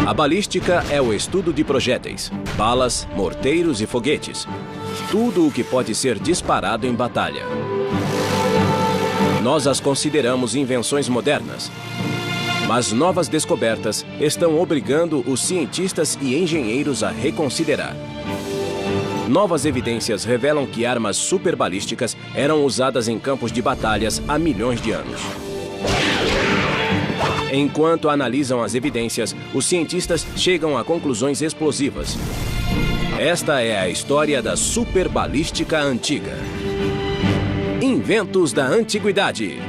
A balística é o estudo de projéteis, balas, morteiros e foguetes. Tudo o que pode ser disparado em batalha. Nós as consideramos invenções modernas. Mas novas descobertas estão obrigando os cientistas e engenheiros a reconsiderar. Novas evidências revelam que armas superbalísticas eram usadas em campos de batalhas há milhões de anos. Enquanto analisam as evidências, os cientistas chegam a conclusões explosivas. Esta é a história da superbalística antiga. Inventos da Antiguidade.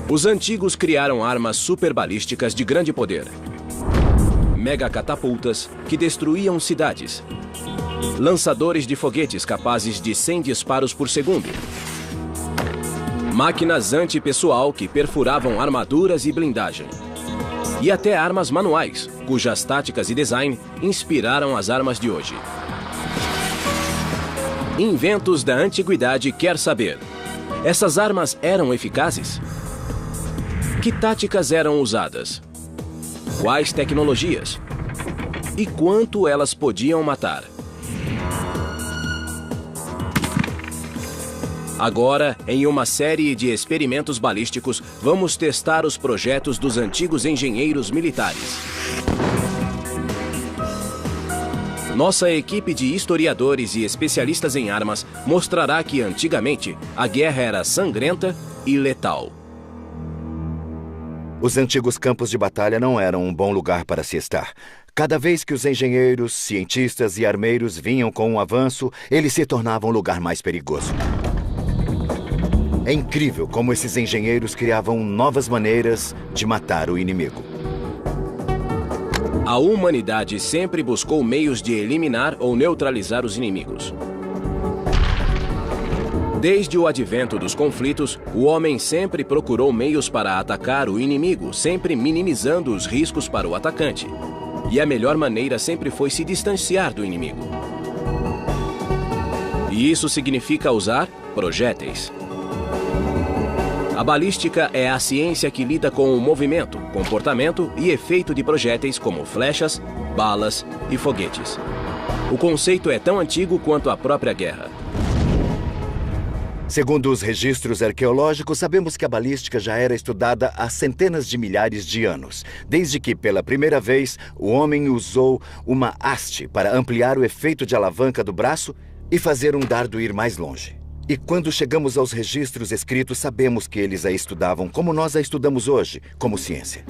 Os antigos criaram armas superbalísticas de grande poder. Megacatapultas que destruíam cidades. Lançadores de foguetes capazes de 100 disparos por segundo. Máquinas antipessoal que perfuravam armaduras e blindagem. E até armas manuais, cujas táticas e design inspiraram as armas de hoje. Inventos da Antiguidade quer saber: essas armas eram eficazes? Que táticas eram usadas? Quais tecnologias? E quanto elas podiam matar? Agora, em uma série de experimentos balísticos, vamos testar os projetos dos antigos engenheiros militares. Nossa equipe de historiadores e especialistas em armas mostrará que, antigamente, a guerra era sangrenta e letal. Os antigos campos de batalha não eram um bom lugar para se estar. Cada vez que os engenheiros, cientistas e armeiros vinham com um avanço, ele se tornava um lugar mais perigoso. É incrível como esses engenheiros criavam novas maneiras de matar o inimigo. A humanidade sempre buscou meios de eliminar ou neutralizar os inimigos. Desde o advento dos conflitos, o homem sempre procurou meios para atacar o inimigo, sempre minimizando os riscos para o atacante. E a melhor maneira sempre foi se distanciar do inimigo. E isso significa usar projéteis. A balística é a ciência que lida com o movimento, comportamento e efeito de projéteis como flechas, balas e foguetes. O conceito é tão antigo quanto a própria guerra. Segundo os registros arqueológicos, sabemos que a balística já era estudada há centenas de milhares de anos, desde que, pela primeira vez, o homem usou uma haste para ampliar o efeito de alavanca do braço e fazer um dardo ir mais longe. E quando chegamos aos registros escritos, sabemos que eles a estudavam como nós a estudamos hoje, como ciência.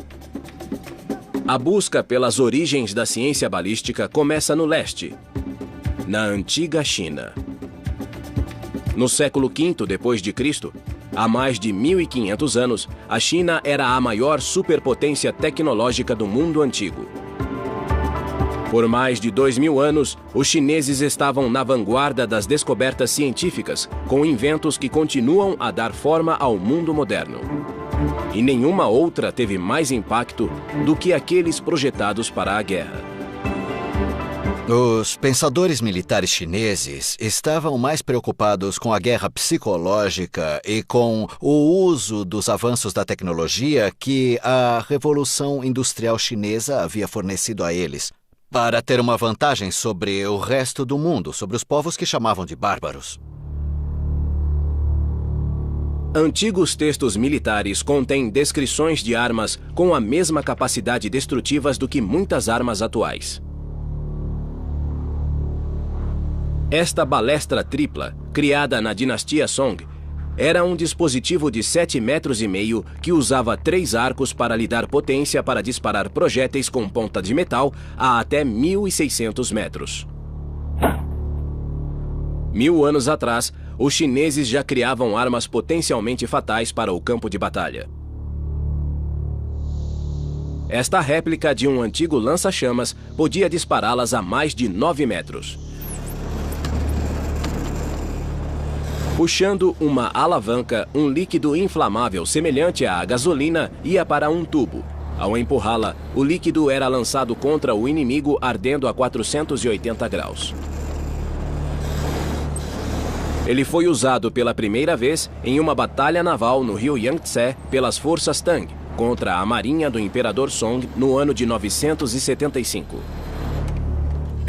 A busca pelas origens da ciência balística começa no leste, na antiga China. No século V d.C., há mais de 1500 anos, a China era a maior superpotência tecnológica do mundo antigo. Por mais de 2000 anos, os chineses estavam na vanguarda das descobertas científicas, com inventos que continuam a dar forma ao mundo moderno. E nenhuma outra teve mais impacto do que aqueles projetados para a guerra. Os pensadores militares chineses estavam mais preocupados com a guerra psicológica e com o uso dos avanços da tecnologia que a Revolução Industrial Chinesa havia fornecido a eles, para ter uma vantagem sobre o resto do mundo, sobre os povos que chamavam de bárbaros. Antigos textos militares contêm descrições de armas com a mesma capacidade destrutivas do que muitas armas atuais. Esta balestra tripla, criada na dinastia Song, era um dispositivo de 7,5 metros que usava 3 arcos para lhe dar potência para disparar projéteis com ponta de metal a até 1.600 metros. 1000 anos atrás, os chineses já criavam armas potencialmente fatais para o campo de batalha. Esta réplica de um antigo lança-chamas podia dispará-las a mais de 9 metros. Puxando uma alavanca, um líquido inflamável semelhante à gasolina ia para um tubo. Ao empurrá-la, o líquido era lançado contra o inimigo ardendo a 480 graus. Ele foi usado pela primeira vez em uma batalha naval no rio Yangtze pelas forças Tang contra a marinha do Imperador Song no ano de 975.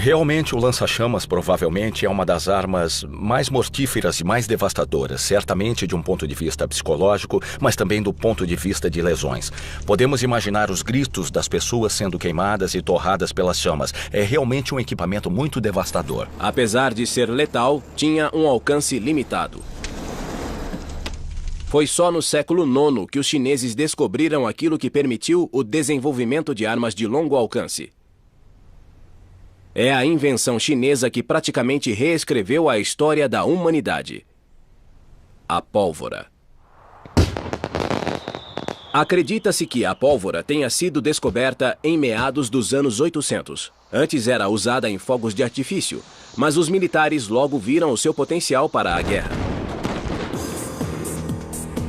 Realmente, o lança-chamas provavelmente é uma das armas mais mortíferas e mais devastadoras, certamente de um ponto de vista psicológico, mas também do ponto de vista de lesões. Podemos imaginar os gritos das pessoas sendo queimadas e torradas pelas chamas. É realmente um equipamento muito devastador. Apesar de ser letal, tinha um alcance limitado. Foi só no século IX que os chineses descobriram aquilo que permitiu o desenvolvimento de armas de longo alcance. É a invenção chinesa que praticamente reescreveu a história da humanidade. A pólvora. Acredita-se que a pólvora tenha sido descoberta em meados dos anos 800. Antes era usada em fogos de artifício, mas os militares logo viram o seu potencial para a guerra.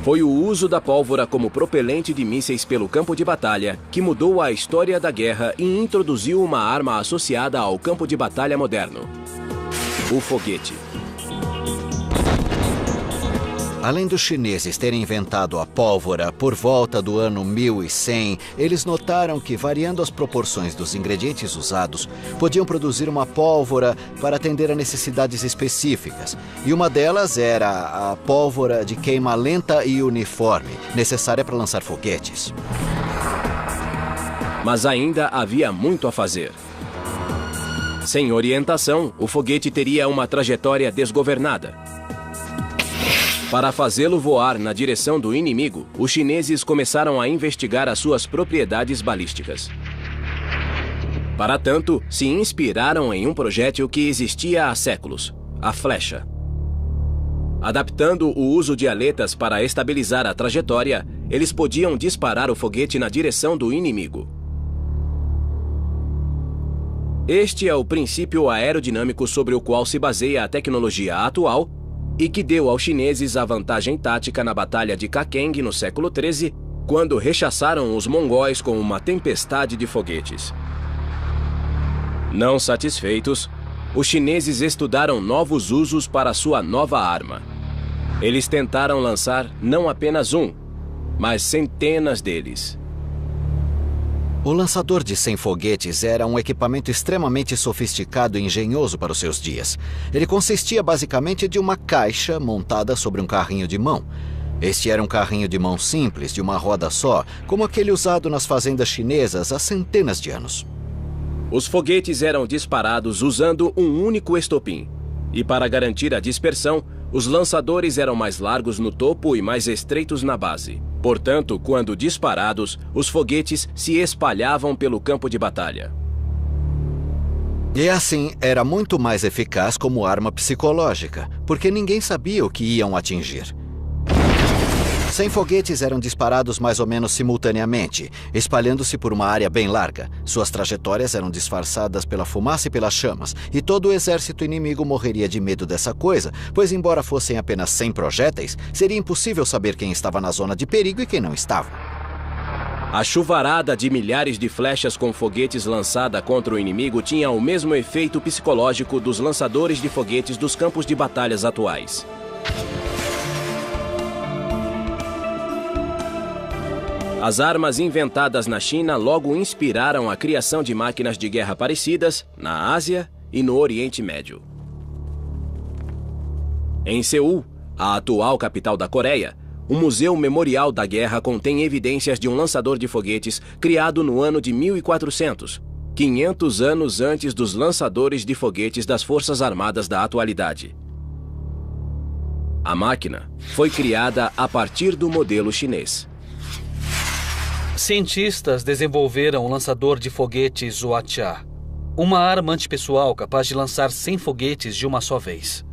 Foi o uso da pólvora como propelente de mísseis pelo campo de batalha que mudou a história da guerra e introduziu uma arma associada ao campo de batalha moderno: o foguete. Além dos chineses terem inventado a pólvora por volta do ano 1100, eles notaram que, variando as proporções dos ingredientes usados, podiam produzir uma pólvora para atender a necessidades específicas. E uma delas era a pólvora de queima lenta e uniforme, necessária para lançar foguetes. Mas ainda havia muito a fazer. Sem orientação, o foguete teria uma trajetória desgovernada. Para fazê-lo voar na direção do inimigo, os chineses começaram a investigar as suas propriedades balísticas. Para tanto, se inspiraram em um projétil que existia há séculos: a flecha. Adaptando o uso de aletas para estabilizar a trajetória, eles podiam disparar o foguete na direção do inimigo. Este é o princípio aerodinâmico sobre o qual se baseia a tecnologia atual e que deu aos chineses a vantagem tática na Batalha de Kakeng no século XIII, quando rechaçaram os mongóis com uma tempestade de foguetes. Não satisfeitos, os chineses estudaram novos usos para sua nova arma. Eles tentaram lançar não apenas um, mas centenas deles. O lançador de 100 foguetes era um equipamento extremamente sofisticado e engenhoso para os seus dias. Ele consistia basicamente de uma caixa montada sobre um carrinho de mão. Este era um carrinho de mão simples, de uma roda só, como aquele usado nas fazendas chinesas há centenas de anos. Os foguetes eram disparados usando um único estopim. E para garantir a dispersão, os lançadores eram mais largos no topo e mais estreitos na base. Portanto, quando disparados, os foguetes se espalhavam pelo campo de batalha. E assim, era muito mais eficaz como arma psicológica, porque ninguém sabia o que iam atingir. 100 foguetes eram disparados mais ou menos simultaneamente, espalhando-se por uma área bem larga. Suas trajetórias eram disfarçadas pela fumaça e pelas chamas, e todo o exército inimigo morreria de medo dessa coisa, pois embora fossem apenas 100 projéteis, seria impossível saber quem estava na zona de perigo e quem não estava. A chuvarada de milhares de flechas com foguetes lançada contra o inimigo tinha o mesmo efeito psicológico dos lançadores de foguetes dos campos de batalhas atuais. As armas inventadas na China logo inspiraram a criação de máquinas de guerra parecidas na Ásia e no Oriente Médio. Em Seul, a atual capital da Coreia, o Museu Memorial da Guerra contém evidências de um lançador de foguetes criado no ano de 1400, 500 anos antes dos lançadores de foguetes das Forças Armadas da atualidade. A máquina foi criada a partir do modelo chinês. Cientistas desenvolveram o lançador de foguetes Huatia, uma arma antipessoal capaz de lançar 100 foguetes de uma só vez.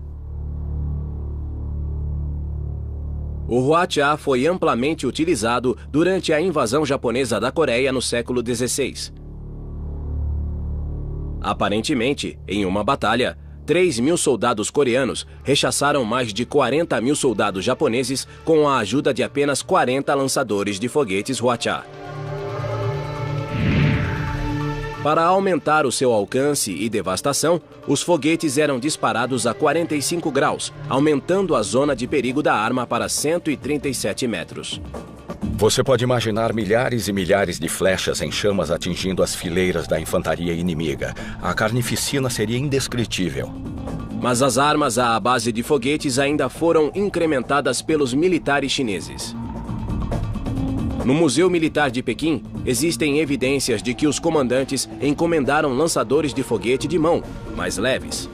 O Huatia foi amplamente utilizado durante a invasão japonesa da Coreia no século XVI. Aparentemente, em uma batalha, 3.000 soldados coreanos rechaçaram mais de 40.000 soldados japoneses com a ajuda de apenas 40 lançadores de foguetes Huatia. Para aumentar o seu alcance e devastação, os foguetes eram disparados a 45 graus, aumentando a zona de perigo da arma para 137 metros. Você pode imaginar milhares e milhares de flechas em chamas atingindo as fileiras da infantaria inimiga. A carnificina seria indescritível. Mas as armas à base de foguetes ainda foram incrementadas pelos militares chineses. No Museu Militar de Pequim, existem evidências de que os comandantes encomendaram lançadores de foguete de mão, mais leves.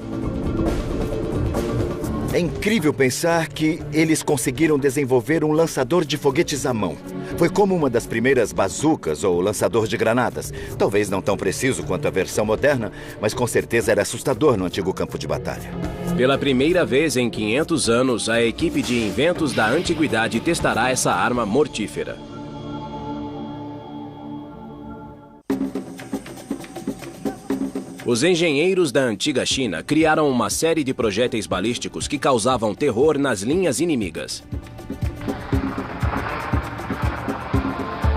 É incrível pensar que eles conseguiram desenvolver um lançador de foguetes à mão. Foi como uma das primeiras bazucas ou lançador de granadas. Talvez não tão preciso quanto a versão moderna, mas com certeza era assustador no antigo campo de batalha. Pela primeira vez em 500 anos, a equipe de inventos da antiguidade testará essa arma mortífera. Os engenheiros da antiga China criaram uma série de projéteis balísticos que causavam terror nas linhas inimigas.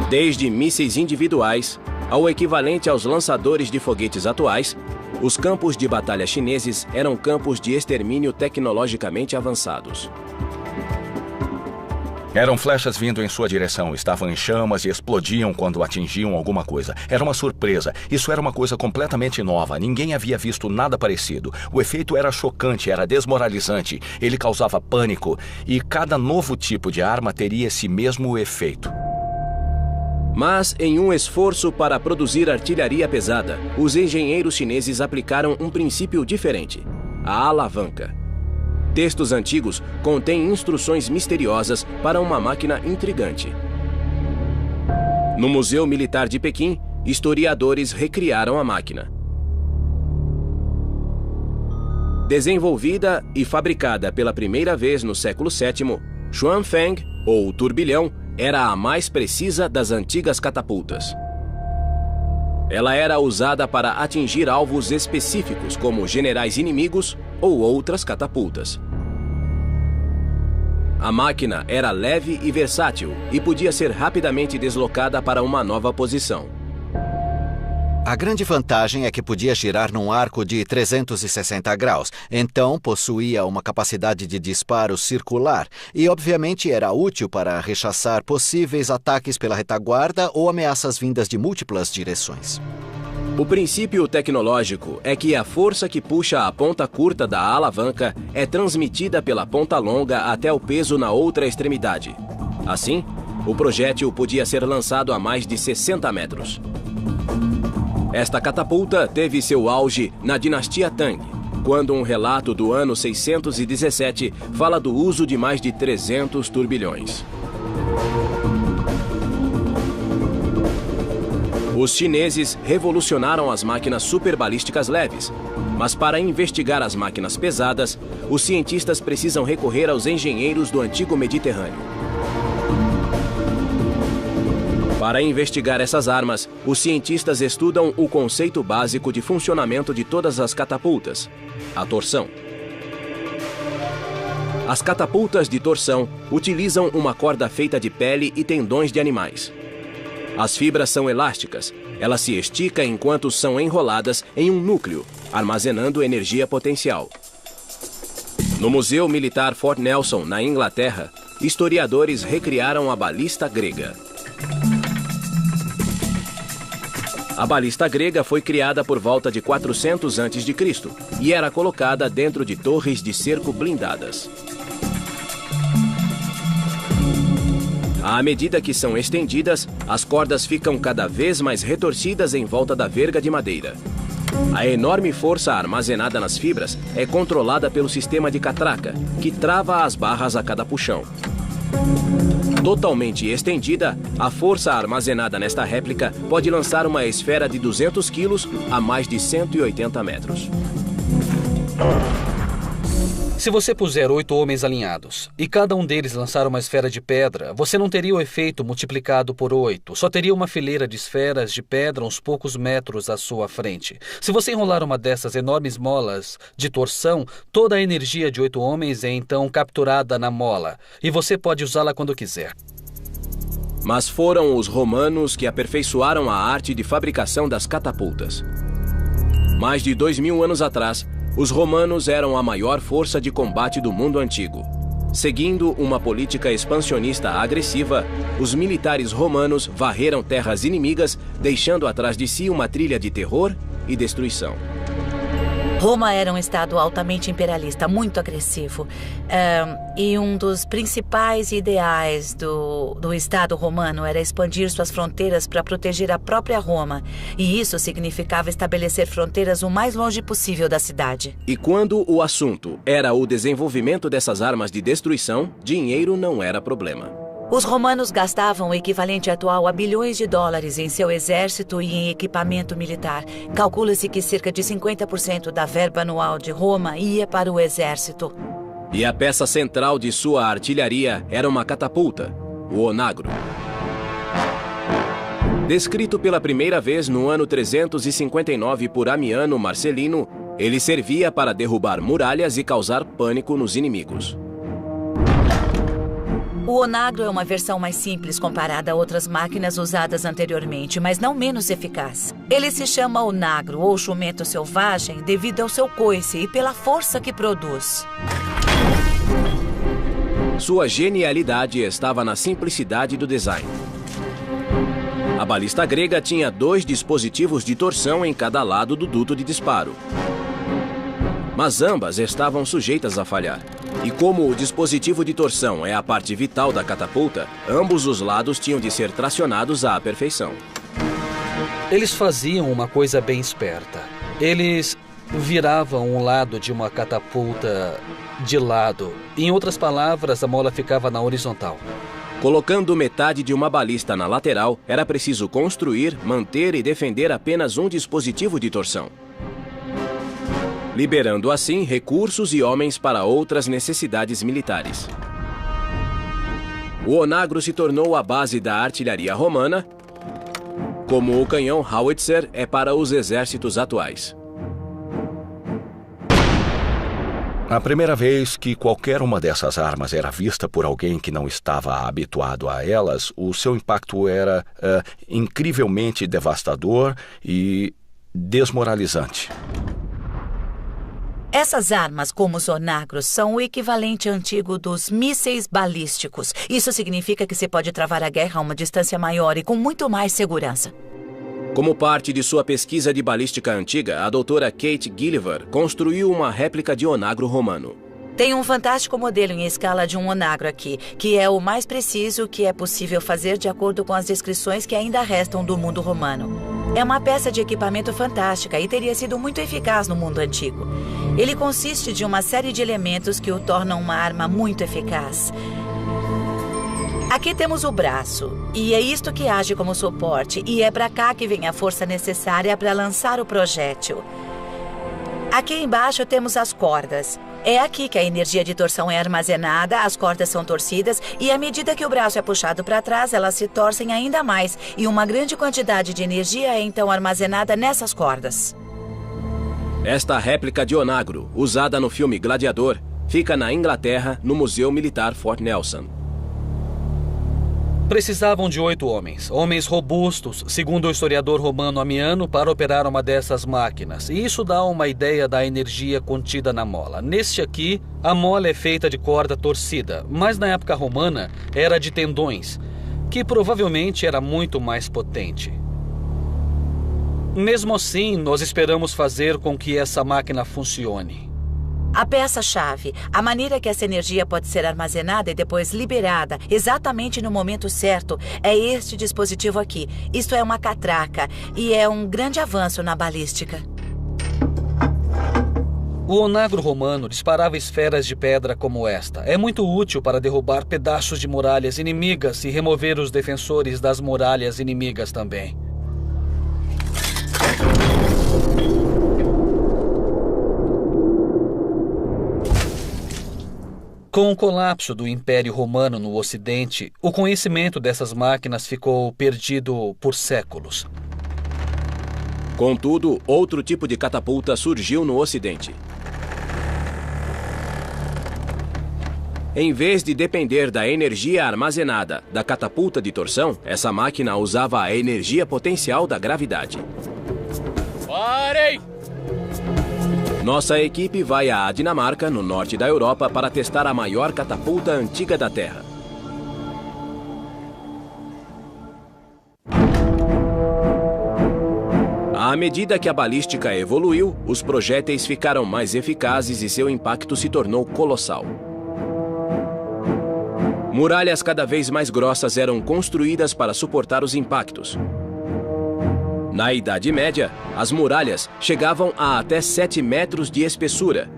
Desde mísseis individuais ao equivalente aos lançadores de foguetes atuais, os campos de batalha chineses eram campos de extermínio tecnologicamente avançados. Eram flechas vindo em sua direção, estavam em chamas e explodiam quando atingiam alguma coisa. Era uma surpresa. Isso era uma coisa completamente nova. Ninguém havia visto nada parecido. O efeito era chocante, era desmoralizante. Ele causava pânico e cada novo tipo de arma teria esse mesmo efeito. Mas, em um esforço para produzir artilharia pesada, os engenheiros chineses aplicaram um princípio diferente: a alavanca. Textos antigos contêm instruções misteriosas para uma máquina intrigante. No Museu Militar de Pequim, historiadores recriaram a máquina. Desenvolvida e fabricada pela primeira vez no século VII, Xuanfeng, ou turbilhão, era a mais precisa das antigas catapultas. Ela era usada para atingir alvos específicos, como generais inimigos ou outras catapultas. A máquina era leve e versátil e podia ser rapidamente deslocada para uma nova posição. A grande vantagem é que podia girar num arco de 360 graus, então possuía uma capacidade de disparo circular e, obviamente, era útil para rechaçar possíveis ataques pela retaguarda ou ameaças vindas de múltiplas direções. O princípio tecnológico é que a força que puxa a ponta curta da alavanca é transmitida pela ponta longa até o peso na outra extremidade. Assim, o projétil podia ser lançado a mais de 60 metros. Esta catapulta teve seu auge na dinastia Tang, quando um relato do ano 617 fala do uso de mais de 300 turbilhões. Os chineses revolucionaram as máquinas superbalísticas leves, mas para investigar as máquinas pesadas, os cientistas precisam recorrer aos engenheiros do antigo Mediterrâneo. Para investigar essas armas, os cientistas estudam o conceito básico de funcionamento de todas as catapultas: a torção. As catapultas de torção utilizam uma corda feita de pele e tendões de animais. As fibras são elásticas. Ela se estica enquanto são enroladas em um núcleo, armazenando energia potencial. No Museu Militar Fort Nelson, na Inglaterra, historiadores recriaram a balista grega. A balista grega foi criada por volta de 400 a.C. e era colocada dentro de torres de cerco blindadas. À medida que são estendidas, as cordas ficam cada vez mais retorcidas em volta da verga de madeira. A enorme força armazenada nas fibras é controlada pelo sistema de catraca, que trava as barras a cada puxão. Totalmente estendida, a força armazenada nesta réplica pode lançar uma esfera de 200 quilos a mais de 180 metros. Se você puser 8 homens alinhados e cada um deles lançar uma esfera de pedra, você não teria o efeito multiplicado por 8. Só teria uma fileira de esferas de pedra uns poucos metros à sua frente. Se você enrolar uma dessas enormes molas de torção, toda a energia de 8 homens é então capturada na mola. E você pode usá-la quando quiser. Mas foram os romanos que aperfeiçoaram a arte de fabricação das catapultas. Mais de 2000 anos atrás, os romanos eram a maior força de combate do mundo antigo. Seguindo uma política expansionista agressiva, os militares romanos varreram terras inimigas, deixando atrás de si uma trilha de terror e destruição. Roma era um estado altamente imperialista, muito agressivo. E um dos principais ideais do Estado romano era expandir suas fronteiras para proteger a própria Roma. E isso significava estabelecer fronteiras o mais longe possível da cidade. E quando o assunto era o desenvolvimento dessas armas de destruição, dinheiro não era problema. Os romanos gastavam o equivalente atual a bilhões de dólares em seu exército e em equipamento militar. Calcula-se que cerca de 50% da verba anual de Roma ia para o exército. E a peça central de sua artilharia era uma catapulta, o onagro. Descrito pela primeira vez no ano 359 por Amiano Marcelino, ele servia para derrubar muralhas e causar pânico nos inimigos. O onagro é uma versão mais simples comparada a outras máquinas usadas anteriormente, mas não menos eficaz. Ele se chama onagro ou jumento selvagem devido ao seu coice e pela força que produz. Sua genialidade estava na simplicidade do design. A balista grega tinha 2 dispositivos de torção em cada lado do duto de disparo. Mas ambas estavam sujeitas a falhar. E como o dispositivo de torção é a parte vital da catapulta, ambos os lados tinham de ser tracionados à perfeição. Eles faziam uma coisa bem esperta. Eles viravam um lado de uma catapulta de lado. Em outras palavras, a mola ficava na horizontal. Colocando metade de uma balista na lateral, era preciso construir, manter e defender apenas um dispositivo de torção, liberando assim recursos e homens para outras necessidades militares. O onagro se tornou a base da artilharia romana, como o canhão Howitzer é para os exércitos atuais. A primeira vez que qualquer uma dessas armas era vista por alguém que não estava habituado a elas, o seu impacto era incrivelmente devastador e desmoralizante. Essas armas, como os onagros, são o equivalente antigo dos mísseis balísticos. Isso significa que se pode travar a guerra a uma distância maior e com muito mais segurança. Como parte de sua pesquisa de balística antiga, a doutora Kate Gilliver construiu uma réplica de onagro romano. Tem um fantástico modelo em escala de um onagro aqui, que é o mais preciso que é possível fazer de acordo com as descrições que ainda restam do mundo romano. É uma peça de equipamento fantástica e teria sido muito eficaz no mundo antigo. Ele consiste de uma série de elementos que o tornam uma arma muito eficaz. Aqui temos o braço, e é isto que age como suporte, e é para cá que vem a força necessária para lançar o projétil. Aqui embaixo temos as cordas. É aqui que a energia de torção é armazenada, as cordas são torcidas e à medida que o braço é puxado para trás, elas se torcem ainda mais e uma grande quantidade de energia é então armazenada nessas cordas. Esta réplica de onagro, usada no filme Gladiador, fica na Inglaterra, no Museu Militar Fort Nelson. Precisavam de 8 homens, homens robustos, segundo o historiador romano Amiano, para operar uma dessas máquinas. E isso dá uma ideia da energia contida na mola. Neste aqui, a mola é feita de corda torcida, mas na época romana era de tendões, que provavelmente era muito mais potente. Mesmo assim, nós esperamos fazer com que essa máquina funcione. A peça-chave, a maneira que essa energia pode ser armazenada e depois liberada exatamente no momento certo, é este dispositivo aqui. Isto é uma catraca e é um grande avanço na balística. O onagro romano disparava esferas de pedra como esta. É muito útil para derrubar pedaços de muralhas inimigas e remover os defensores das muralhas inimigas também. Com o colapso do Império Romano no Ocidente, o conhecimento dessas máquinas ficou perdido por séculos. Contudo, outro tipo de catapulta surgiu no Ocidente. Em vez de depender da energia armazenada da catapulta de torção, essa máquina usava a energia potencial da gravidade. Parem! Nossa equipe vai à Dinamarca, no norte da Europa, para testar a maior catapulta antiga da Terra. À medida que a balística evoluiu, os projéteis ficaram mais eficazes e seu impacto se tornou colossal. Muralhas cada vez mais grossas eram construídas para suportar os impactos. Na Idade Média, as muralhas chegavam a até 7 metros de espessura,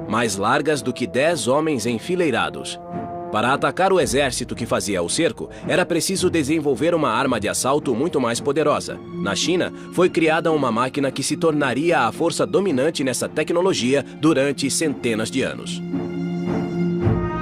mais largas do que 10 homens enfileirados. Para atacar o exército que fazia o cerco, era preciso desenvolver uma arma de assalto muito mais poderosa. Na China, foi criada uma máquina que se tornaria a força dominante nessa tecnologia durante centenas de anos.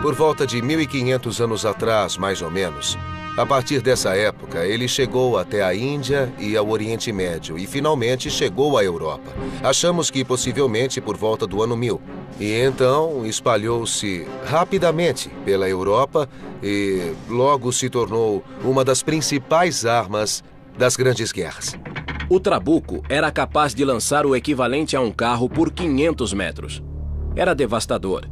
Por volta de 1500 anos atrás, mais ou menos, a partir dessa época, ele chegou até a Índia e ao Oriente Médio e finalmente chegou à Europa. Achamos que possivelmente por volta do ano 1000. E então espalhou-se rapidamente pela Europa e logo se tornou uma das principais armas das grandes guerras. O trabuco era capaz de lançar o equivalente a um carro por 500 metros. Era devastador.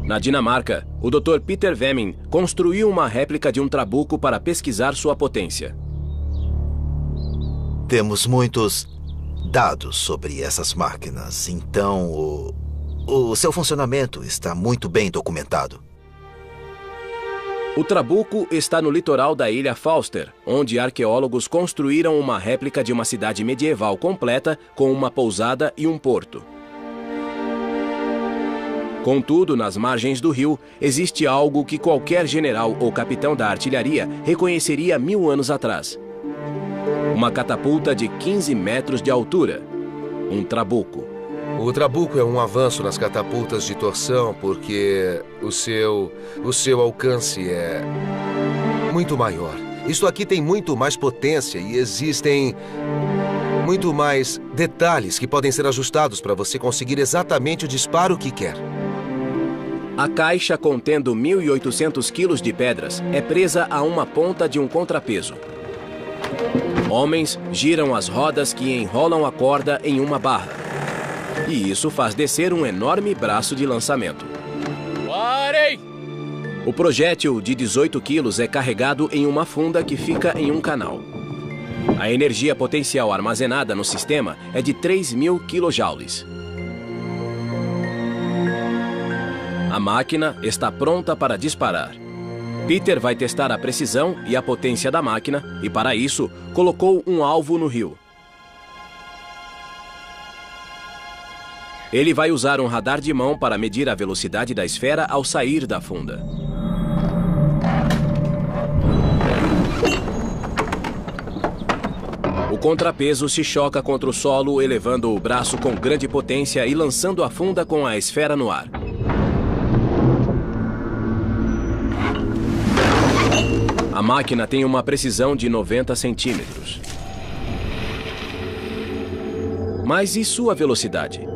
Na Dinamarca, o Dr. Peter Veming construiu uma réplica de um trabuco para pesquisar sua potência. Temos muitos dados sobre essas máquinas, então o seu funcionamento está muito bem documentado. O trabuco está no litoral da ilha Falster, onde arqueólogos construíram uma réplica de uma cidade medieval completa com uma pousada e um porto. Contudo, nas margens do rio, existe algo que qualquer general ou capitão da artilharia reconheceria 1000 anos atrás. Uma catapulta de 15 metros de altura. Um trabuco. O trabuco é um avanço nas catapultas de torção porque o seu alcance é muito maior. Isto aqui tem muito mais potência e existem muito mais detalhes que podem ser ajustados para você conseguir exatamente o disparo que quer. A caixa contendo 1.800 quilos de pedras é presa a uma ponta de um contrapeso. Homens giram as rodas que enrolam a corda em uma barra. E isso faz descer um enorme braço de lançamento. Parem! O projétil de 18 quilos é carregado em uma funda que fica em um canal. A energia potencial armazenada no sistema é de 3.000 kJ. A máquina está pronta para disparar. Peter vai testar a precisão e a potência da máquina e, para isso, colocou um alvo no rio. Ele vai usar um radar de mão para medir a velocidade da esfera ao sair da funda. O contrapeso se choca contra o solo, elevando o braço com grande potência e lançando a funda com a esfera no ar. A máquina tem uma precisão de 90 centímetros. Mas e sua velocidade?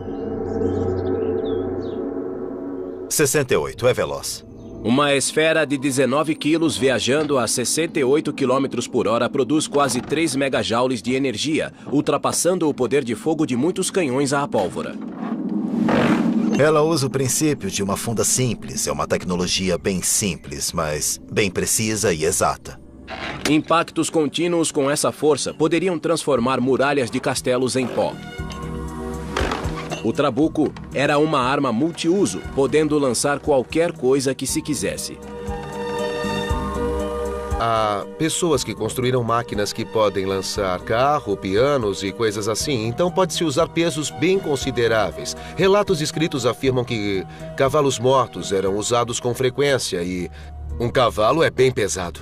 68, é veloz. Uma esfera de 19 quilos viajando a 68 km por hora produz quase 3 megajoules de energia, ultrapassando o poder de fogo de muitos canhões à pólvora. Ela usa o princípio de uma funda simples. É uma tecnologia bem simples, mas bem precisa e exata. Impactos contínuos com essa força poderiam transformar muralhas de castelos em pó. O trabuco era uma arma multiuso, podendo lançar qualquer coisa que se quisesse. Há pessoas que construíram máquinas que podem lançar carro, pianos e coisas assim, então pode-se usar pesos bem consideráveis. Relatos escritos afirmam que cavalos mortos eram usados com frequência e um cavalo é bem pesado.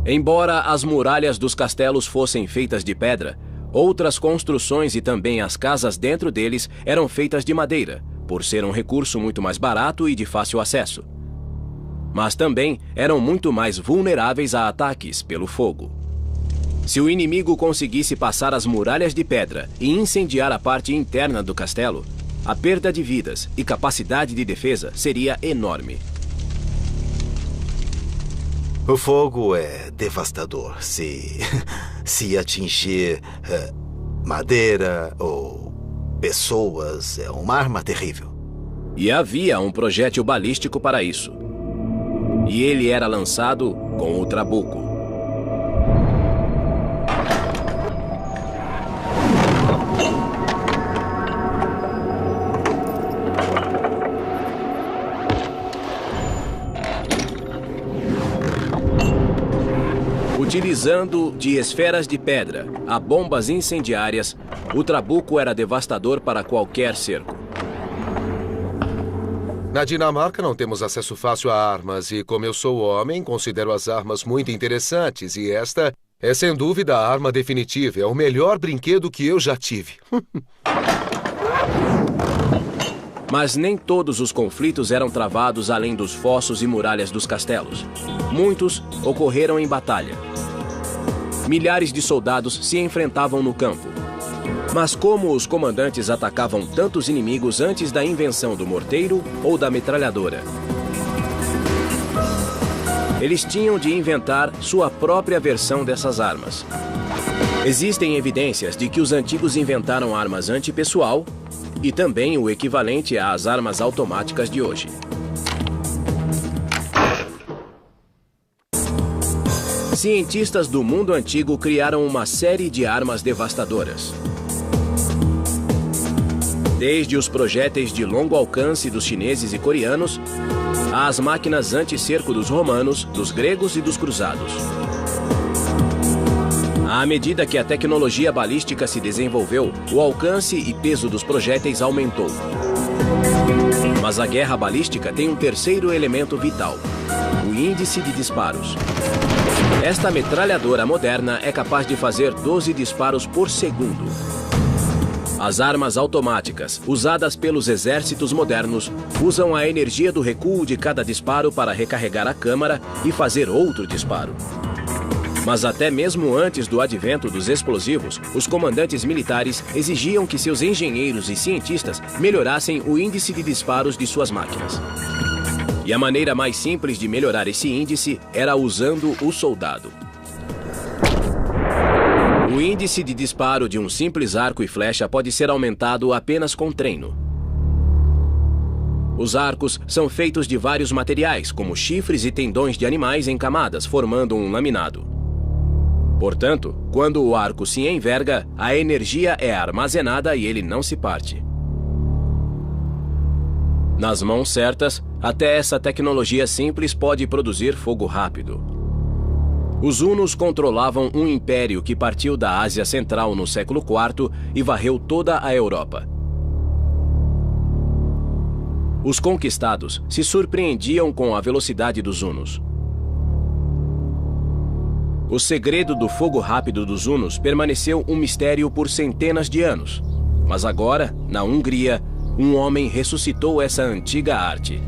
Embora as muralhas dos castelos fossem feitas de pedra, outras construções e também as casas dentro deles eram feitas de madeira, por ser um recurso muito mais barato e de fácil acesso. Mas também eram muito mais vulneráveis a ataques pelo fogo. Se o inimigo conseguisse passar as muralhas de pedra e incendiar a parte interna do castelo, a perda de vidas e capacidade de defesa seria enorme. O fogo é devastador. Se atingir madeira ou pessoas, é uma arma terrível. E havia um projétil balístico para isso. E ele era lançado com o trabuco. Utilizando de esferas de pedra a bombas incendiárias, o trabuco era devastador para qualquer cerco. Na Dinamarca não temos acesso fácil a armas e, como eu sou homem, considero as armas muito interessantes e esta é sem dúvida a arma definitiva. É o melhor brinquedo que eu já tive. Mas nem todos os conflitos eram travados além dos fossos e muralhas dos castelos. Muitos ocorreram em batalha. Milhares de soldados se enfrentavam no campo. Mas como os comandantes atacavam tantos inimigos antes da invenção do morteiro ou da metralhadora? Eles tinham de inventar sua própria versão dessas armas. Existem evidências de que os antigos inventaram armas antipessoal e também o equivalente às armas automáticas de hoje. Cientistas do mundo antigo criaram uma série de armas devastadoras. Desde os projéteis de longo alcance dos chineses e coreanos, às máquinas anti-cerco dos romanos, dos gregos e dos cruzados. À medida que a tecnologia balística se desenvolveu, o alcance e peso dos projéteis aumentou. Mas a guerra balística tem um terceiro elemento vital: o índice de disparos. Esta metralhadora moderna é capaz de fazer 12 disparos por segundo. As armas automáticas, usadas pelos exércitos modernos, usam a energia do recuo de cada disparo para recarregar a câmara e fazer outro disparo. Mas até mesmo antes do advento dos explosivos, os comandantes militares exigiam que seus engenheiros e cientistas melhorassem o índice de disparos de suas máquinas. E a maneira mais simples de melhorar esse índice era usando o soldado. O índice de disparo de um simples arco e flecha pode ser aumentado apenas com treino. Os arcos são feitos de vários materiais, como chifres e tendões de animais em camadas, formando um laminado. Portanto, quando o arco se enverga, a energia é armazenada e ele não se parte. Nas mãos certas, até essa tecnologia simples pode produzir fogo rápido. Os hunos controlavam um império que partiu da Ásia Central no século IV e varreu toda a Europa. Os conquistados se surpreendiam com a velocidade dos hunos. O segredo do fogo rápido dos hunos permaneceu um mistério por centenas de anos. Mas agora, na Hungria, um homem ressuscitou essa antiga arte.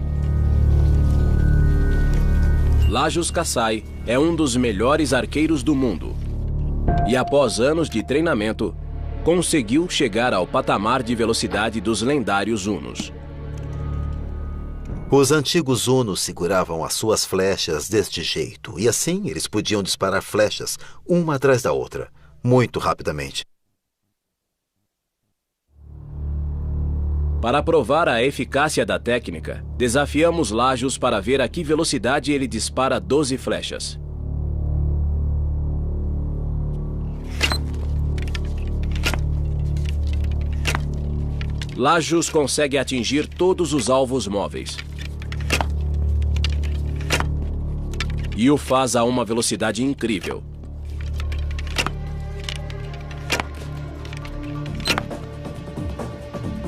Lajos Kasai é um dos melhores arqueiros do mundo. E após anos de treinamento, conseguiu chegar ao patamar de velocidade dos lendários hunos. Os antigos hunos seguravam as suas flechas deste jeito, e assim eles podiam disparar flechas, uma atrás da outra, muito rapidamente. Para provar a eficácia da técnica, desafiamos Lajos para ver a que velocidade ele dispara 12 flechas. Lajos consegue atingir todos os alvos móveis. E o faz a uma velocidade incrível.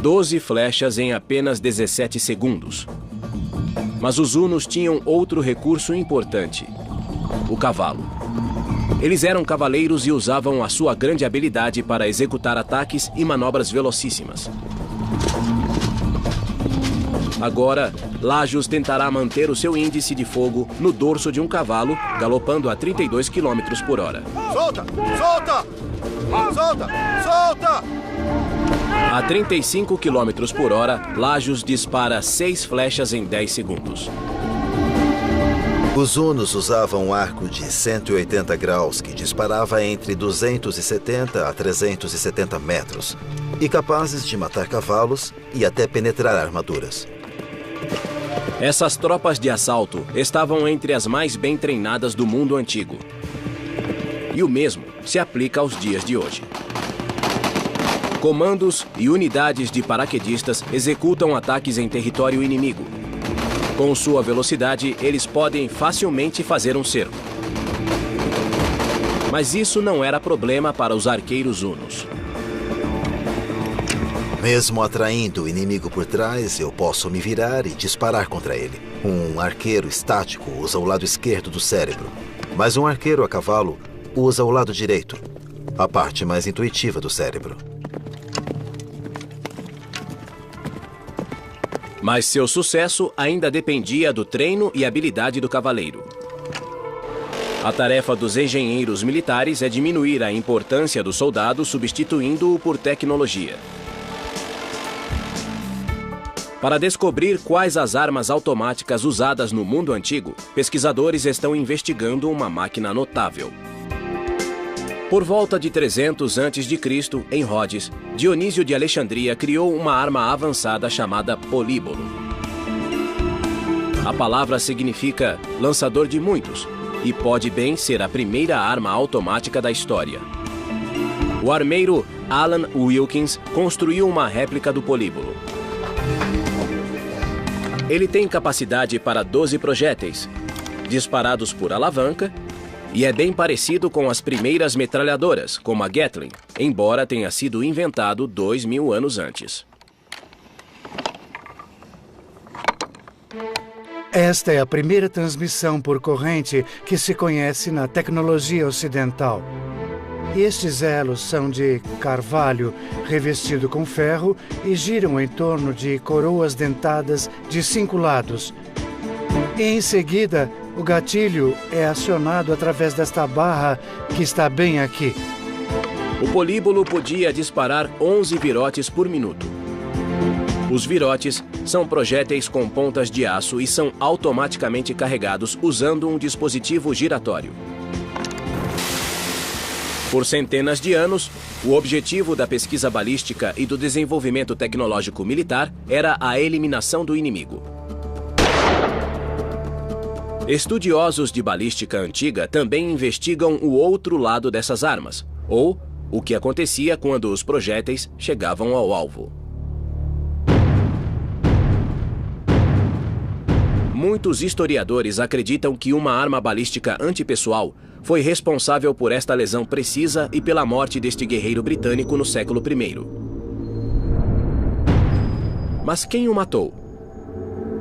Doze flechas em apenas 17 segundos. Mas os hunos tinham outro recurso importante: o cavalo. Eles eram cavaleiros e usavam a sua grande habilidade para executar ataques e manobras velocíssimas. Agora, Lajos tentará manter o seu índice de fogo no dorso de um cavalo, galopando a 32 km por hora. Solta! Solta! Solta! Solta! A 35 km por hora, Lajos dispara 6 flechas em 10 segundos. Os hunos usavam um arco de 180 graus que disparava entre 270 a 370 metros e capazes de matar cavalos e até penetrar armaduras. Essas tropas de assalto estavam entre as mais bem treinadas do mundo antigo. E o mesmo se aplica aos dias de hoje. Comandos e unidades de paraquedistas executam ataques em território inimigo. Com sua velocidade, eles podem facilmente fazer um cerco. Mas isso não era problema para os arqueiros hunos. Mesmo atraindo o inimigo por trás, eu posso me virar e disparar contra ele. Um arqueiro estático usa o lado esquerdo do cérebro, mas um arqueiro a cavalo usa o lado direito, a parte mais intuitiva do cérebro. Mas seu sucesso ainda dependia do treino e habilidade do cavaleiro. A tarefa dos engenheiros militares é diminuir a importância do soldado substituindo-o por tecnologia. Para descobrir quais as armas automáticas usadas no mundo antigo, pesquisadores estão investigando uma máquina notável. Por volta de 300 a.C., em Rhodes, Dionísio de Alexandria criou uma arma avançada chamada políbolo. A palavra significa lançador de muitos e pode bem ser a primeira arma automática da história. O armeiro Alan Wilkins construiu uma réplica do políbolo. Ele tem capacidade para 12 projéteis, disparados por alavanca, e é bem parecido com as primeiras metralhadoras, como a Gatling, embora tenha sido inventado 2000 anos antes. Esta é a primeira transmissão por corrente que se conhece na tecnologia ocidental. Estes elos são de carvalho revestido com ferro e giram em torno de coroas dentadas de 5 lados. E em seguida, o gatilho é acionado através desta barra que está bem aqui. O políbolo podia disparar 11 virotes por minuto. Os virotes são projéteis com pontas de aço e são automaticamente carregados usando um dispositivo giratório. Por centenas de anos, o objetivo da pesquisa balística e do desenvolvimento tecnológico militar era a eliminação do inimigo. Estudiosos de balística antiga também investigam o outro lado dessas armas, ou o que acontecia quando os projéteis chegavam ao alvo. Muitos historiadores acreditam que uma arma balística antipessoal foi responsável por esta lesão precisa e pela morte deste guerreiro britânico no século I. Mas quem o matou?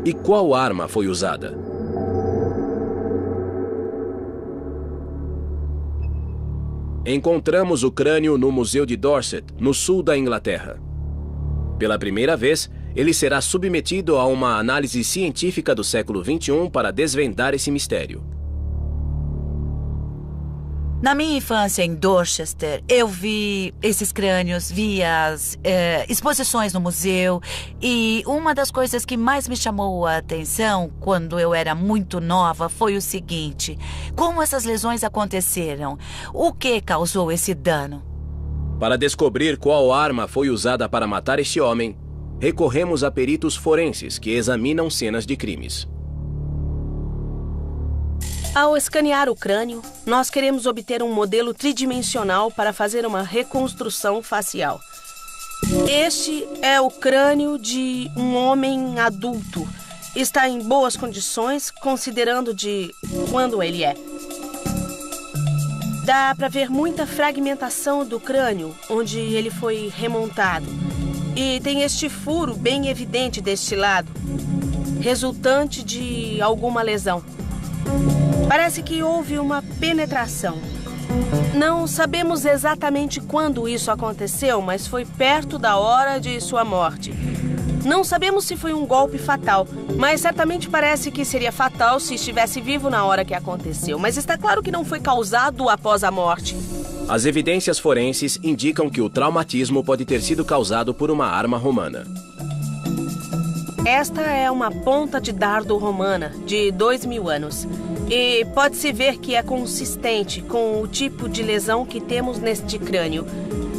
E qual arma foi usada? Encontramos o crânio no Museu de Dorset, no sul da Inglaterra. Pela primeira vez, ele será submetido a uma análise científica do século XXI para desvendar esse mistério. Na minha infância em Dorchester, eu vi esses crânios, vi as exposições no museu, e uma das coisas que mais me chamou a atenção quando eu era muito nova foi o seguinte: como essas lesões aconteceram? O que causou esse dano? Para descobrir qual arma foi usada para matar este homem, recorremos a peritos forenses que examinam cenas de crimes. Ao escanear o crânio, nós queremos obter um modelo tridimensional para fazer uma reconstrução facial. Este é o crânio de um homem adulto. Está em boas condições, considerando de quando ele é. Dá para ver muita fragmentação do crânio, onde ele foi remontado. E tem este furo bem evidente deste lado, resultante de alguma lesão. Parece que houve uma penetração. Não sabemos exatamente quando isso aconteceu, mas foi perto da hora de sua morte. Não sabemos se foi um golpe fatal, mas certamente parece que seria fatal se estivesse vivo na hora que aconteceu. Mas está claro que não foi causado após a morte. As evidências forenses indicam que o traumatismo pode ter sido causado por uma arma romana. Esta é uma ponta de dardo romana, de 2000 anos. E pode-se ver que é consistente com o tipo de lesão que temos neste crânio.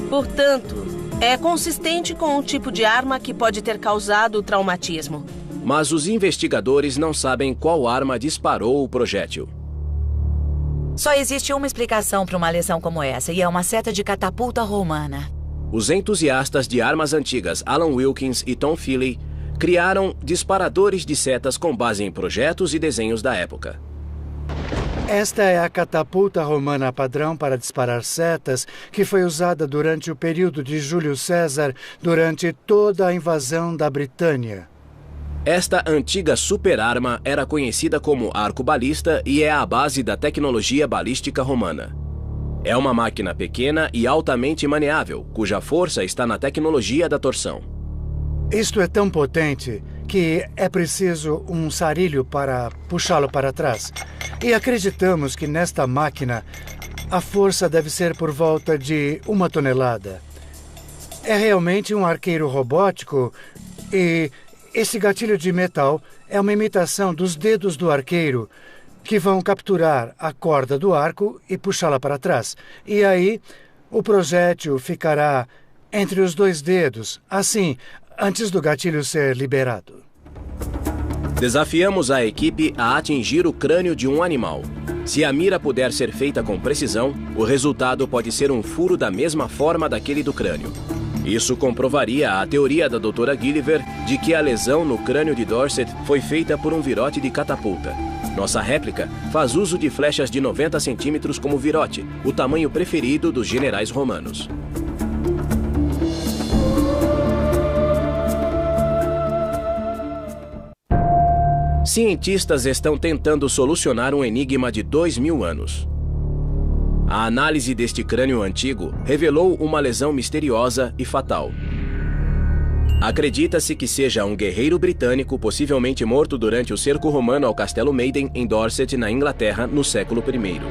Portanto, é consistente com o tipo de arma que pode ter causado o traumatismo. Mas os investigadores não sabem qual arma disparou o projétil. Só existe uma explicação para uma lesão como essa, e é uma seta de catapulta romana. Os entusiastas de armas antigas Alan Wilkins e Tom Feely criaram disparadores de setas com base em projetos e desenhos da época. Esta é a catapulta romana padrão para disparar setas que foi usada durante o período de Júlio César durante toda a invasão da Britânia. Esta antiga superarma era conhecida como arco-balista e é a base da tecnologia balística romana. É uma máquina pequena e altamente maneável, cuja força está na tecnologia da torção. Isto é tão potente que é preciso um sarilho para puxá-lo para trás. E acreditamos que nesta máquina a força deve ser por volta de 1 tonelada. É realmente um arqueiro robótico e esse gatilho de metal é uma imitação dos dedos do arqueiro que vão capturar a corda do arco e puxá-la para trás. E aí o projétil ficará entre os 2 dedos, assim, antes do gatilho ser liberado. Desafiamos a equipe a atingir o crânio de um animal. Se a mira puder ser feita com precisão, o resultado pode ser um furo da mesma forma daquele do crânio. Isso comprovaria a teoria da Dra. Gilliver de que a lesão no crânio de Dorset foi feita por um virote de catapulta. Nossa réplica faz uso de flechas de 90 centímetros como virote, o tamanho preferido dos generais romanos. Cientistas estão tentando solucionar um enigma de 2000 anos. A análise deste crânio antigo revelou uma lesão misteriosa e fatal. Acredita-se que seja um guerreiro britânico, possivelmente morto durante o cerco romano ao Castelo Maiden, em Dorset, na Inglaterra, no século I.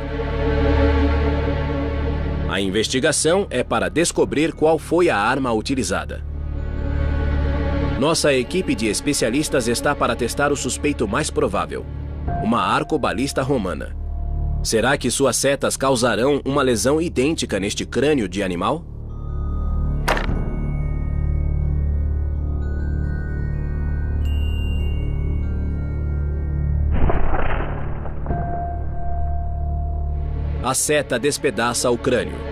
A investigação é para descobrir qual foi a arma utilizada. Nossa equipe de especialistas está para testar o suspeito mais provável, uma arcobalista romana. Será que suas setas causarão uma lesão idêntica neste crânio de animal? A seta despedaça o crânio.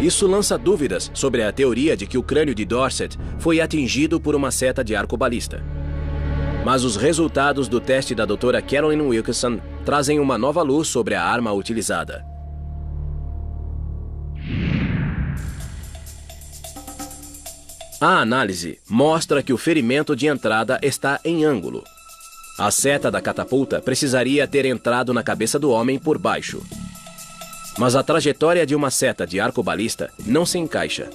Isso lança dúvidas sobre a teoria de que o crânio de Dorset foi atingido por uma seta de arcobalista. Mas os resultados do teste da Dra. Carolyn Wilkinson trazem uma nova luz sobre a arma utilizada. A análise mostra que o ferimento de entrada está em ângulo. A seta da catapulta precisaria ter entrado na cabeça do homem por baixo. Mas a trajetória de uma seta de arcobalista não se encaixa.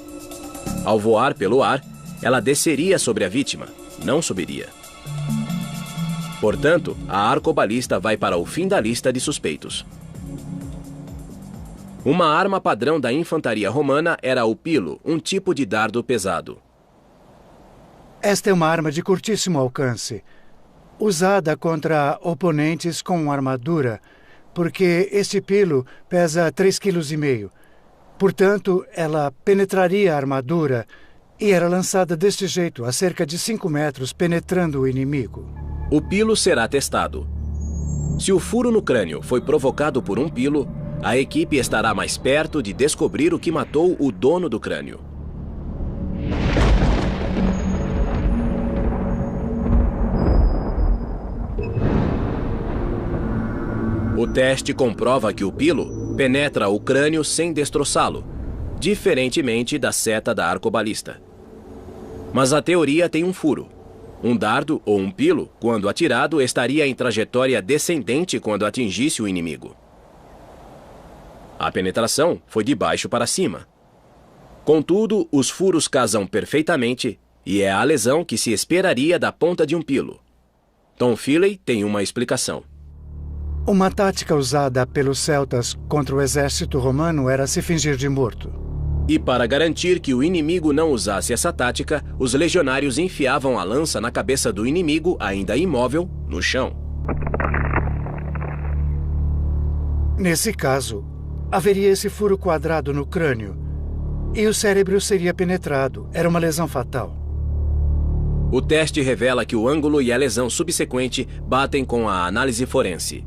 Ao voar pelo ar, ela desceria sobre a vítima, não subiria. Portanto, a arcobalista vai para o fim da lista de suspeitos. Uma arma padrão da infantaria romana era o pilo, um tipo de dardo pesado. Esta é uma arma de curtíssimo alcance, usada contra oponentes com armadura, porque este pilo pesa 3,5 kg. Portanto, ela penetraria a armadura e era lançada deste jeito, a cerca de 5 metros, penetrando o inimigo. O pilo será testado. Se o furo no crânio foi provocado por um pilo, a equipe estará mais perto de descobrir o que matou o dono do crânio. O teste comprova que o pilo penetra o crânio sem destroçá-lo, diferentemente da seta da arcobalista. Mas a teoria tem um furo. Um dardo ou um pilo, quando atirado, estaria em trajetória descendente quando atingisse o inimigo. A penetração foi de baixo para cima. Contudo, os furos casam perfeitamente e é a lesão que se esperaria da ponta de um pilo. Tom Feely tem uma explicação. Uma tática usada pelos celtas contra o exército romano era se fingir de morto. E para garantir que o inimigo não usasse essa tática, os legionários enfiavam a lança na cabeça do inimigo, ainda imóvel, no chão. Nesse caso, haveria esse furo quadrado no crânio e o cérebro seria penetrado. Era uma lesão fatal. O teste revela que o ângulo e a lesão subsequente batem com a análise forense.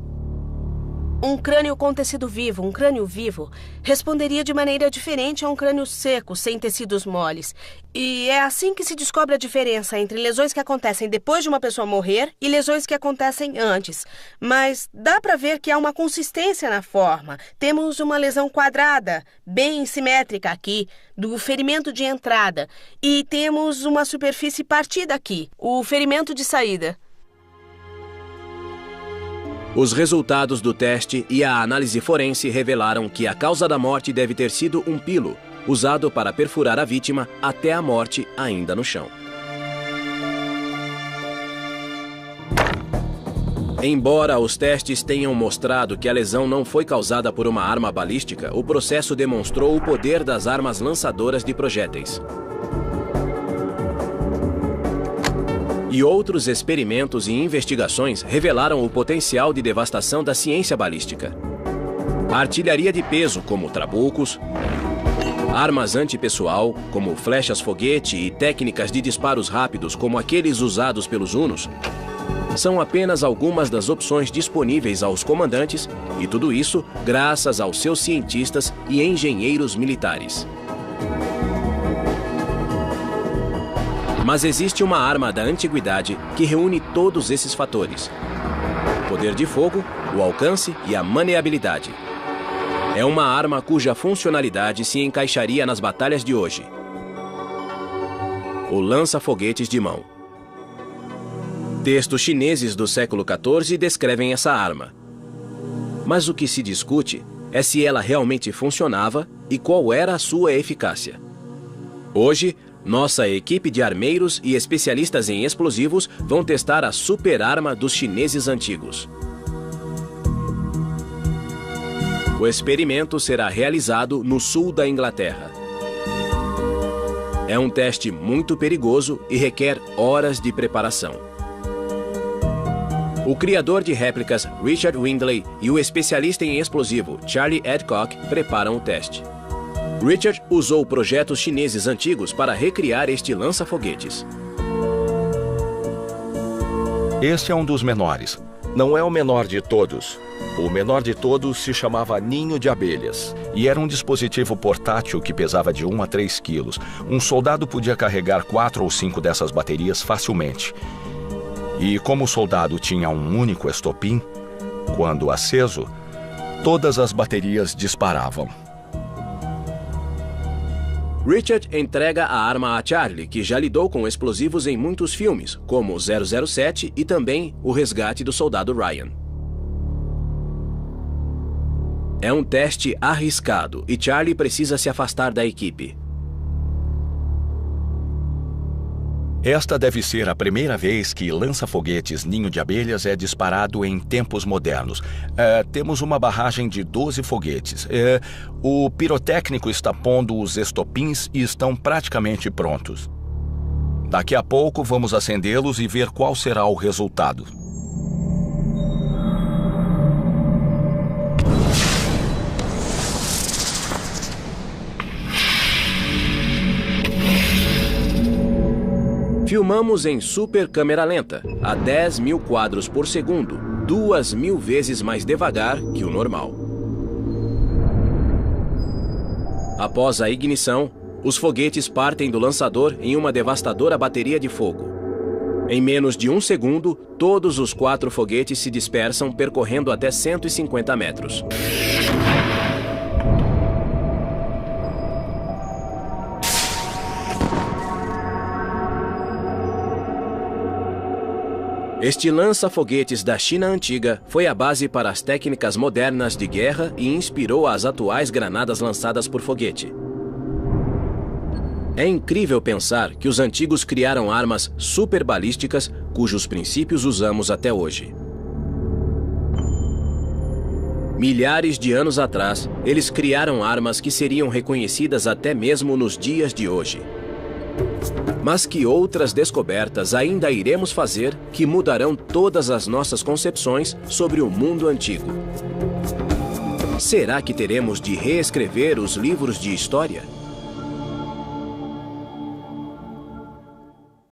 Um crânio com tecido vivo, um crânio vivo, responderia de maneira diferente a um crânio seco, sem tecidos moles. E é assim que se descobre a diferença entre lesões que acontecem depois de uma pessoa morrer e lesões que acontecem antes. Mas dá para ver que há uma consistência na forma. Temos uma lesão quadrada, bem simétrica aqui, do ferimento de entrada. E temos uma superfície partida aqui, o ferimento de saída. Os resultados do teste e a análise forense revelaram que a causa da morte deve ter sido um pilo, usado para perfurar a vítima até a morte ainda no chão. Embora os testes tenham mostrado que a lesão não foi causada por uma arma balística, o processo demonstrou o poder das armas lançadoras de projéteis. E outros experimentos e investigações revelaram o potencial de devastação da ciência balística. A artilharia de peso, como trabucos, armas antipessoal, como flechas-foguete e técnicas de disparos rápidos, como aqueles usados pelos hunos, são apenas algumas das opções disponíveis aos comandantes, e tudo isso graças aos seus cientistas e engenheiros militares. Mas existe uma arma da antiguidade que reúne todos esses fatores: o poder de fogo, o alcance e a maneabilidade. É uma arma cuja funcionalidade se encaixaria nas batalhas de hoje: o lança-foguetes de mão. Textos chineses do século XIV descrevem essa arma. Mas o que se discute é se ela realmente funcionava e qual era a sua eficácia. Hoje, nossa equipe de armeiros e especialistas em explosivos vão testar a super-arma dos chineses antigos. O experimento será realizado no sul da Inglaterra. É um teste muito perigoso e requer horas de preparação. O criador de réplicas Richard Windley e o especialista em explosivo Charlie Adcock preparam o teste. Richard usou projetos chineses antigos para recriar este lança-foguetes. Este é um dos menores. Não é o menor de todos. O menor de todos se chamava Ninho de Abelhas e era um dispositivo portátil que pesava de 1 a 3 quilos. Um soldado podia carregar 4 ou 5 dessas baterias facilmente. E como o soldado tinha um único estopim, quando aceso, todas as baterias disparavam. Richard entrega a arma a Charlie, que já lidou com explosivos em muitos filmes, como 007 e também O Resgate do Soldado Ryan. É um teste arriscado e Charlie precisa se afastar da equipe. Esta deve ser a primeira vez que lança-foguetes Ninho de Abelhas é disparado em tempos modernos. Temos uma barragem de 12 foguetes. O pirotécnico está pondo os estopins e estão praticamente prontos. Daqui a pouco vamos acendê-los e ver qual será o resultado. Filmamos em super câmera lenta, a 10.000 quadros por segundo, 2.000 vezes mais devagar que o normal. Após a ignição, os foguetes partem do lançador em uma devastadora bateria de fogo. Em menos de 1 segundo, todos os 4 foguetes se dispersam percorrendo até 150 metros. Este lança-foguetes da China antiga foi a base para as técnicas modernas de guerra e inspirou as atuais granadas lançadas por foguete. É incrível pensar que os antigos criaram armas superbalísticas cujos princípios usamos até hoje. Milhares de anos atrás, eles criaram armas que seriam reconhecidas até mesmo nos dias de hoje. Mas que outras descobertas ainda iremos fazer que mudarão todas as nossas concepções sobre o mundo antigo? Será que teremos de reescrever os livros de história?